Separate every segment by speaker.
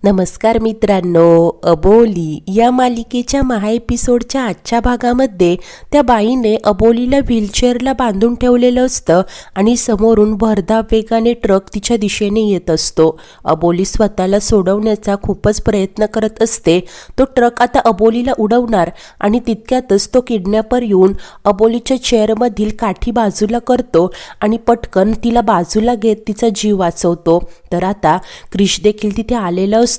Speaker 1: नमस्कार मित्रांनो, अबोली या मालिकेच्या महा एपिसोडच्या आजच्या भागामध्ये त्या बाईने अबोलीला व्हीलचेअरला बांधून ठेवलेलं असतं आणि समोरून भरधाव वेगाने ट्रक तिच्या दिशेने येत असतो. अबोली स्वतःला सोडवण्याचा खूपच प्रयत्न करत असते. तो ट्रक आता अबोलीला उडवणार आणि तितक्यातच तो किडनॅपर येऊन अबोलीच्या चेअरमधील काठी बाजूला करतो आणि पटकन तिला बाजूला घेत तिचा जीव वाचवतो. तर आता क्रिश देखील तिथे आलेला असतो.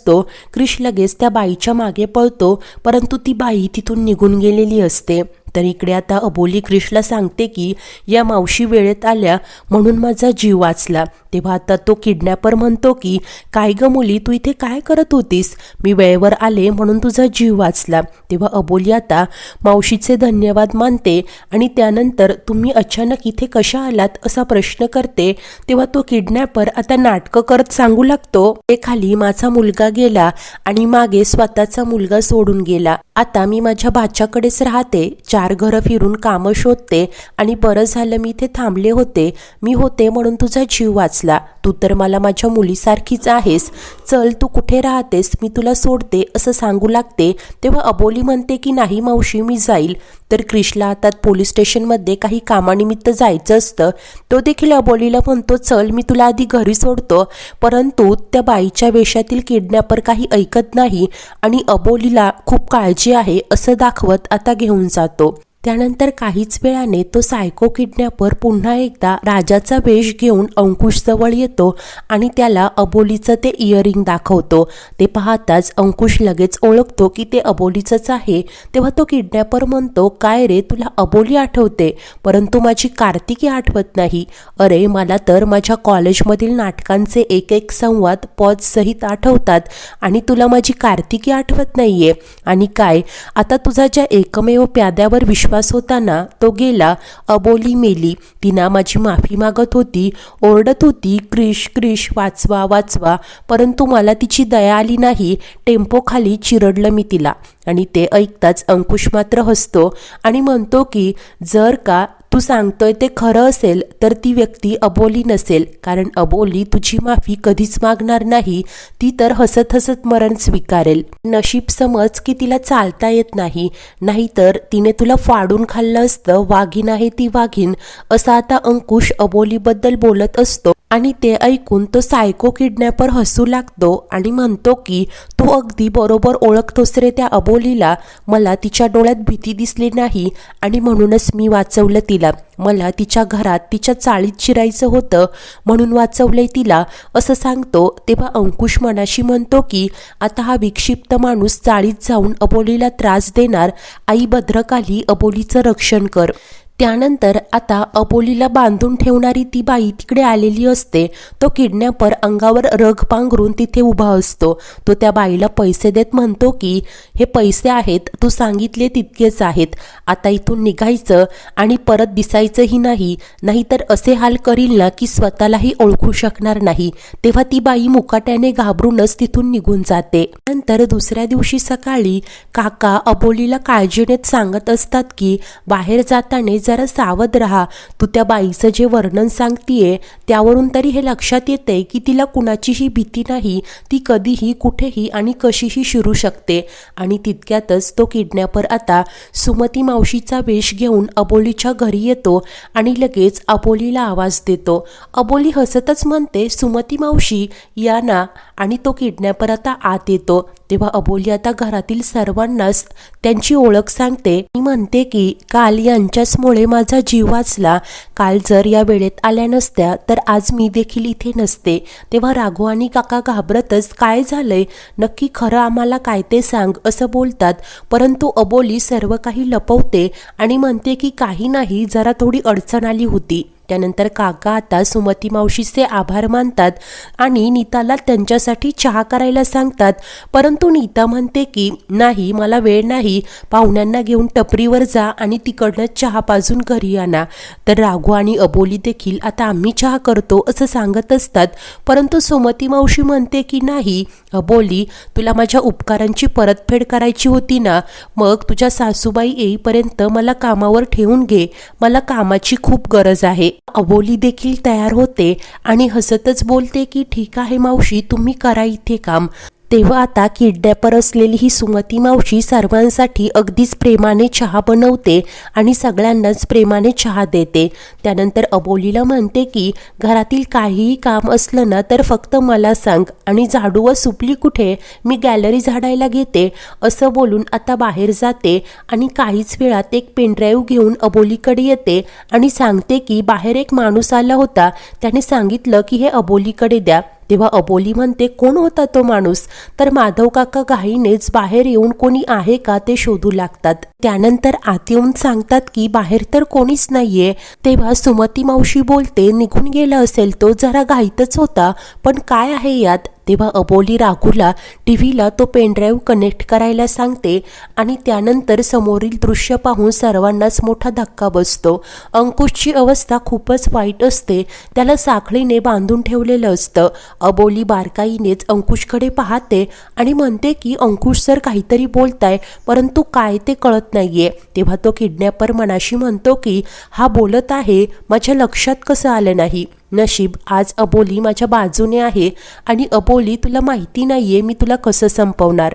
Speaker 1: क्रिश लगेच त्या बाईच्या मागे पळतो, परंतु ती बाई तिथून निघून गेलेली असते. तर इकडे आता अबोली क्रिशला सांगते की या मावशी वेळेत आल्या म्हणून माझा जीव वाचला. तेव्हा आता तो किडनॅपर म्हणतो की काय ग मुली, तू इथे काय करत होतीस? मी वेळेवर आले म्हणून तुझा जीव वाचला. तेव्हा अबोली आता मावशीचे धन्यवाद मानते आणि त्यानंतर तुम्ही अचानक इथे कशा आलात असा प्रश्न करते. तेव्हा तो किडनॅपर आता नाटकं करत सांगू लागतो, ते खाली माझा मुलगा गेला आणि मागे स्वतःचा मुलगा सोडून गेला. आता मी माझ्या भाच्याकडेच राहते, 4 घरं फिरून कामं शोधते आणि बरं झालं मी इथे थांबले होते. मी होते म्हणून तुझा जीव वाचला. तू तर मला माझ्या मुलीसारखीच आहेस. चल, तू कुठे राहतेस, मी तुला सोडते असं सांगू लागते. तेव्हा अबोली म्हणते की नाही मावशी, मी जाईल. तर क्रिशला आता पोलीस स्टेशनमध्ये काही कामानिमित्त जायचं असतं. तो देखील अबोलीला म्हणतो चल, मी तुला आधी घरी सोडतो. परंतु त्या बाईच्या वेशातील किडनॅपर काही ऐकत नाही आणि अबोलीला खूप काळजी आहे असं दाखवत आता घेऊन जातो. त्यानंतर काहीच वेळाने तो सायको किडनॅपर पुन्हा एकदा राजाचा वेश घेऊन अंकुश जवळ येतो आणि त्याला अबोलीचं ते इयरिंग दाखवतो. ते पाहताच अंकुश लगेच ओळखतो की ते अबोलीचंच आहे. तेव्हा तो किडनॅपर म्हणतो, काय रे, तुला अबोली आठवते परंतु माझी कार्तिकी आठवत नाही. अरे, मला तर माझ्या कॉलेजमधील नाटकांचे एक एक संवाद पॉज सहित आठवतात आणि तुला माझी कार्तिकी आठवत नाहीये. आणि काय, आता तुझा ज्या एकमेव प्याद्यावर विश्वास होता ना, तो गेला. अबोली मेली. तिनं माझी माफी मागत होती, ओरडत होती क्रिश क्रिश वाचवा वाचवा, परंतु मला तिची दया आली नाही. टेम्पो खाली चिरडलं मी तिला. आणि ते ऐकताच अंकुश मात्र हसतो आणि म्हणतो की जर का तू सांगतोय ते खरं असेल तर ती व्यक्ती अबोली नसेल, कारण अबोली तुझी माफी कधीच मागणार नाही. ती तर हसत हसत मरण स्वीकारेल. नशीब समज की तिला चालता येत नाही, नाहीतर तिने तुला फाडून खाल्लं असतं. वाघीण आहे ती, वाघीण. असा आता अंकुश अबोलीबद्दल बोलत असतो आणि ते ऐकून तो सायको किडनॅपर हसू लागतो आणि म्हणतो की तू अगदी बरोबर ओळखतोस रे त्या अबोलीला. मला तिच्या डोळ्यात भीती दिसली नाही आणि म्हणूनच मी वाचवलं तिला. मला तिच्या घरात तिच्या चाळीत शिरायचं होतं म्हणून वाचवलंय तिला असं सांगतो. तेव्हा अंकुश मनाशी म्हणतो की आता हा विक्षिप्त माणूस चाळीत जाऊन अबोलीला त्रास देणार. आई भद्रकाली अबोलीचं रक्षण कर. त्यानंतर आता अबोलीला बांधून ठेवणारी ती बाई तिकडे आलेली असते. तो किडनॅपर अंगावर रग पांघरून तिथे उभा असतो. तो त्या बाईला पैसे देत म्हणतो की हे पैसे आहेत, तू सांगितले तितकेच आहेत. आता इथून निघायचं आणि परत दिसायचंही नाही, नाहीतर असे हाल करील ना की स्वतःलाही ओळखू शकणार नाही. तेव्हा ती बाई मुकाट्याने घाबरूनच तिथून निघून जाते. नंतर दुसऱ्या दिवशी सकाळी काका अबोलीला काळजीनेच सांगत असतात की बाहेर जाताना जरा सावध राहा. तू त्या बाईचं जे वर्णन सांगतीये त्यावरून तरी हे लक्षात येते की तिला कुणाचीही भीती नाही. ती कधीही कुठेही आणि कशीही शिरू शकते. आणि तितक्यातच तो किडनॅपर आता सुमती मावशीचा वेश घेऊन अबोलीच्या घरी येतो आणि लगेच अबोलीला आवाज देतो. अबोली हसतच म्हणते, सुमती मावशी या ना. आणि तो किडनॅपर आता आत येतो. तेव्हा अबोली आता घरातील सर्वांनाच त्यांची ओळख सांगते आणि म्हणते की काल यांच्याचमुळे माझा जीव वाचला. काल जर या वेळेत आल्या नसत्या तर आज मी देखील इथे नसते. तेव्हा राघव आणि काका घाबरतच काय झालंय नक्की, खरं आम्हाला काय ते सांग असं बोलतात. परंतु अबोली सर्व काही लपवते आणि म्हणते की काही नाही, जरा थोडी अडचण आली होती. त्यानंतर काका आता सुमती मावशीचे आभार मानतात आणि नीताला त्यांच्यासाठी चहा करायला सांगतात. परंतु नीता म्हणते की नाही, मला वेळ नाही, पाहुण्यांना घेऊन टपरीवर जा आणि तिकडनं चहा पाजून घरी आणा. तर राघव आणि अबोली देखील आता आम्ही चहा करतो असं सांगत असतात. परंतु सुमती मावशी म्हणते की नाही अबोली, तुला माझ्या उपकारांची परतफेड करायची होती ना, मग तुझ्या सासूबाई येईपर्यंत मला कामावर ठेवून घे. मला कामाची खूप गरज आहे. अबोली देखील तयार होते आणि हसतच बोलते की ठीक आहे मावशी, तुम्ही करा इथे काम. तेव्हा आता किडनॅपर असलेली ही सुमती मावशी सर्वांसाठी अगदीच प्रेमाने चहा बनवते आणि सगळ्यांनाच प्रेमाने चहा देते. त्यानंतर अबोलीला म्हणते की घरातील काहीही काम असलं ना तर फक्त मला सांग आणि झाडू व सुपली कुठे, मी गॅलरी झाडायला घेते, असं बोलून आता बाहेर जाते आणि काहीच वेळात एक पेनड्राईव्ह घेऊन अबोलीकडे येते आणि सांगते की बाहेर एक माणूस आला होता, त्याने सांगितलं की हे अबोलीकडे द्या. तेव्हा अबोली म्हणते कोण होता तो माणूस, तर माधव काका घाईनेच बाहेर येऊन कोणी आहे का ते शोधू लागतात. त्यानंतर आत येऊन सांगतात की बाहेर तर कोणीच नाहीये. तेव्हा सुमती मावशी बोलते निघून गेला असेल तो, जरा घाईतच होता, पण काय आहे यात. तेव्हा अबोली राघूला टीव्हीला तो पेनड्राईव्ह कनेक्ट करायला सांगते आणि त्यानंतर समोरील दृश्य पाहून सर्वांनाच मोठा धक्का बसतो. अंकुशची अवस्था खूपच वाईट असते, त्याला साखळीने बांधून ठेवलेलं असतं. अबोली बारकाईनेच अंकुशकडे पाहते आणि म्हणते की अंकुश सर काहीतरी बोलताय, परंतु काय ते कळत नाहीये. तेव्हा तो किडनॅपर मनाशी म्हणतो की हा बोलत आहे, माझ्या लक्षात कसं आलं नाही. नशीब आज अबोली माझ्या बाजूने आहे आणि अबोली तुला माहिती नाहीये मी तुला कसं संपवणार.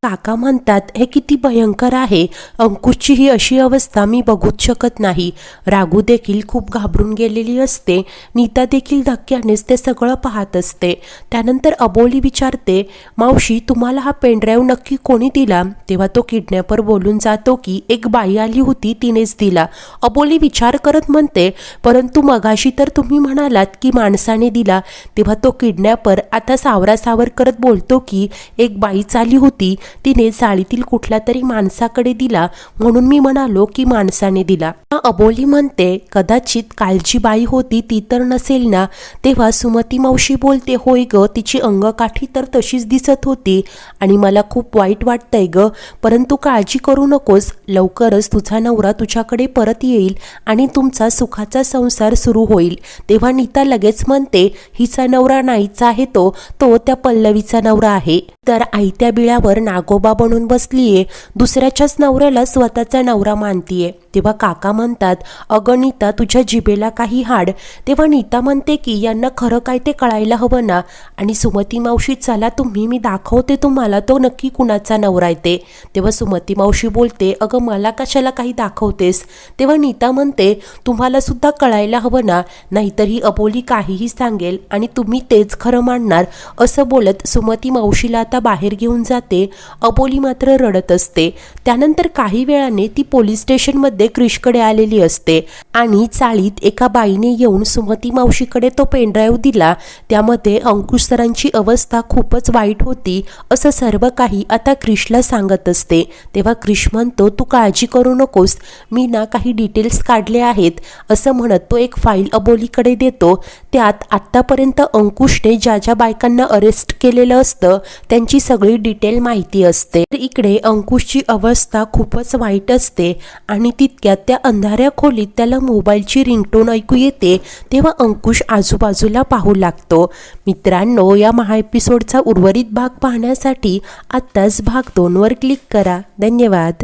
Speaker 1: काका म्हणतात हे किती भयंकर आहे, अंकुशची ही अशी अवस्था मी बघूच शकत नाही. राघू देखील खूप घाबरून गेलेली असते. नीता देखील धक्क्यानेच ते सगळं पाहत असते. त्यानंतर अबोली विचारते मावशी तुम्हाला हा पेनड्राईव्ह नक्की कोणी दिला. तेव्हा तो किडनॅपर बोलून जातो की एक बाई आली होती तिनेच दिला. अबोली विचार करत म्हणते परंतु मगाशी तर तुम्ही म्हणालात की माणसाने दिला. तेव्हा तो किडनॅपर आता सावरासावर करत बोलतो की एक बाईच आली होती, तिने चाळीतील कुठल्या तरी माणसाकडे दिला म्हणून मी म्हणालो की माणसाने दिला. अबोली म्हणते कदाचित कालची बाई होती ती तर नसेल ना. तेव्हा सुमती मावशी बोलते होय ग, तिची अंगकाठी तर तशीच दिसत होती आणि मला खूप वाईट वाटतंय ग, परंतु काळजी करू नकोस, लवकरच तुझा नवरा तुझ्याकडे परत येईल आणि तुमचा सुखाचा संसार सुरू होईल. तेव्हा नीता लगेच म्हणते हिचा नवरा नाहीच आहे, तो त्या पल्लवीचा नवरा आहे. तर आयत्या बिळावर नागोबा बनून बसलीये, दुसऱ्याच्याच नवऱ्याला स्वतःचा नवरा मानतीये. तेव्हा काका म्हणतात अगं नीता तुझ्या जिभेला काही हाड. तेव्हा नीता म्हणते की यांना खरं काय ते कळायला हवं ना. आणि सुमती मावशी चला तुम्ही, मी दाखवते तुम्हाला तो नक्की कुणाचा नवरा येते. तेव्हा सुमती मावशी बोलते अगं मला कशाला काही दाखवतेस. तेव्हा नीता म्हणते तुम्हाला सुद्धा कळायला हवं ना, नाहीतर ही अबोली काहीही सांगेल आणि तुम्ही तेच खरं मानणार. असं बोलत सुमती मावशीला आता बाहेर घेऊन जाते. अबोली मात्र रडत असते. त्यानंतर काही वेळाने ती पोलीस स्टेशनमध्ये क्रिशकडे आलेली असते आणि चाळीत एका बाईने येऊन सुमती मावशीकडे तो पेनड्राईव्ह दिला. त्यामध्ये अंकुश सरांची अवस्था खूपच वाईट होती असं सर्व काही आता क्रिशला सांगत असते. तेव्हा क्रिश म्हणतो तू काळजी करू नकोस, मी ना काही डिटेल्स काढले आहेत, असं म्हणत तो एक फाईल अबोलीकडे देतो. त्यात आत्तापर्यंत अंकुशने ज्या ज्या बायकांना अरेस्ट केलेलं असतं त्यांची सगळी डिटेल माहिती असते. इकडे अंकुशची अवस्था खूपच वाईट असते आणि तितक्यात त्या अंधाऱ्या खोलीत त्याला मोबाईलची रिंगटोन ऐकू येते. तेव्हा अंकुश आजूबाजूला पाहू लागतो. मित्रांनो, या महा एपिसोडचा उर्वरित भाग पाहण्यासाठी आत्ताच भाग 2 वर क्लिक करा. धन्यवाद.